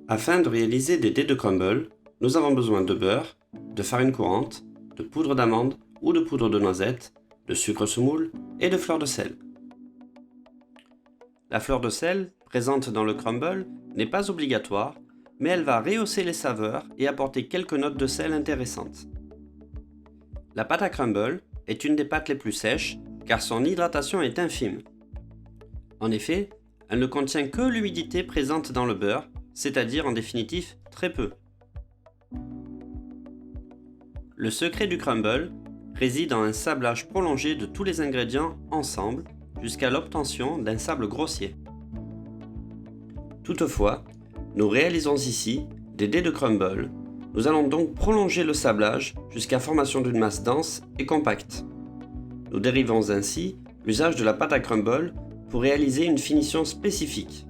Afin de réaliser des dés de crumble, nous avons besoin de beurre, de farine courante, de poudre d'amande ou de poudre de noisette, de sucre semoule et de fleur de sel. La fleur de sel, présente dans le crumble, n'est pas obligatoire, mais elle va rehausser les saveurs et apporter quelques notes de sel intéressantes. La pâte à crumble est une des pâtes les plus sèches car son hydratation est infime. En effet, elle ne contient que l'humidité présente dans le beurre, c'est-à-dire en définitive très peu. Le secret du crumble réside dans un sablage prolongé de tous les ingrédients ensemble jusqu'à l'obtention d'un sable grossier. Toutefois, nous réalisons ici des dés de crumble. Nous allons donc prolonger le sablage jusqu'à formation d'une masse dense et compacte. Nous dérivons ainsi l'usage de la pâte à crumble pour réaliser une finition spécifique.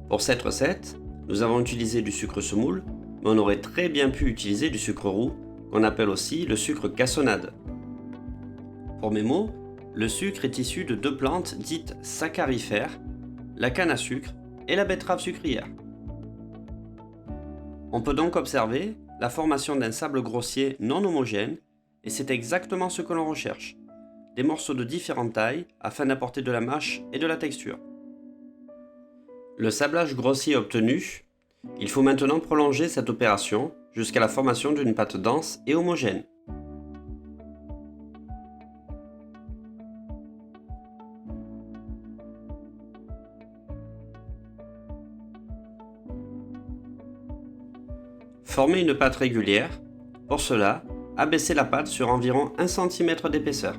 Pour cette recette, nous avons utilisé du sucre semoule, mais on aurait très bien pu utiliser du sucre roux, qu'on appelle aussi le sucre cassonade. Pour mes mots, le sucre est issu de deux plantes dites saccarifères, la canne à sucre et la betterave sucrière. On peut donc observer la formation d'un sable grossier non homogène, et c'est exactement ce que l'on recherche. Des morceaux de différentes tailles afin d'apporter de la mâche et de la texture. Le sablage grossier obtenu, il faut maintenant prolonger cette opération jusqu'à la formation d'une pâte dense et homogène. Former une pâte régulière. Pour cela, abaissez la pâte sur environ 1 cm d'épaisseur.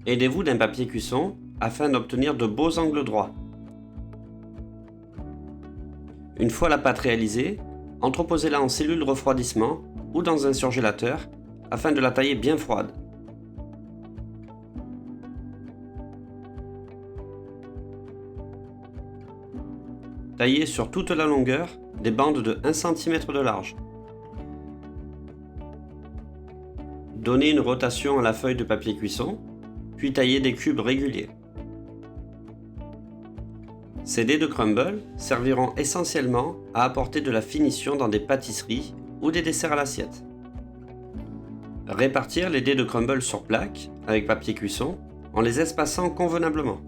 Aidez-vous d'un papier cuisson afin d'obtenir de beaux angles droits. Une fois la pâte réalisée, entreposez-la en cellule de refroidissement ou dans un surgélateur afin de la tailler bien froide. Taillez sur toute la longueur des bandes de 1 cm de large. Donnez une rotation à la feuille de papier cuisson, puis taillez des cubes réguliers. Ces dés de crumble serviront essentiellement à apporter de la finition dans des pâtisseries ou des desserts à l'assiette. Répartir les dés de crumble sur plaque avec papier cuisson en les espaçant convenablement.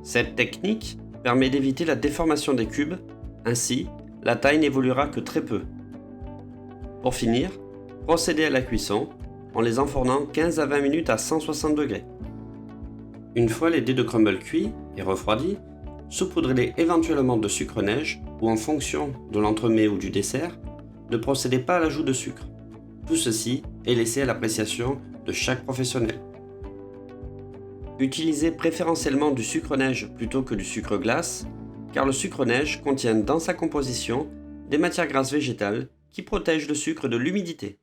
Cette technique permet d'éviter la déformation des cubes, ainsi la taille n'évoluera que très peu. Pour finir, procédez à la cuisson en les enfournant 15 à 20 minutes à 160 degrés. Une fois les dés de crumble cuits et refroidis, saupoudrez-les éventuellement de sucre neige ou en fonction de l'entremets ou du dessert, ne procédez pas à l'ajout de sucre. Tout ceci est laissé à l'appréciation de chaque professionnel. Utilisez préférentiellement du sucre neige plutôt que du sucre glace, car le sucre neige contient dans sa composition des matières grasses végétales qui protègent le sucre de l'humidité.